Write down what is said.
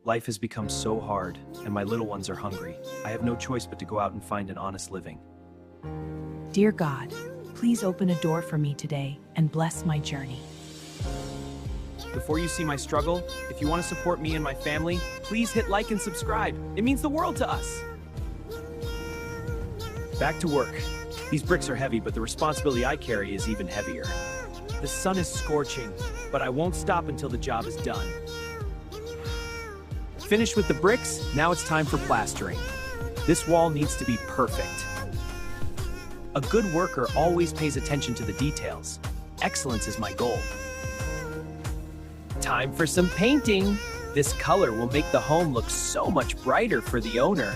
Life has become so hard, and my little ones are hungry. I have no choice but to go out and find an honest living. Dear God, please open a door for me today and bless my journey. Before you see my struggle, if you want to support me and my family, please hit like and subscribe. It means the world to us. Back to work. These bricks are heavy, but the responsibility I carry is even heavier. The sun is scorching, but I won't stop until the job is done. Finished with the bricks, now it's time for plastering. This wall needs to be perfect. A good worker always pays attention to the details. Excellence is my goal. Time for some painting. This color will make the home look so much brighter for the owner.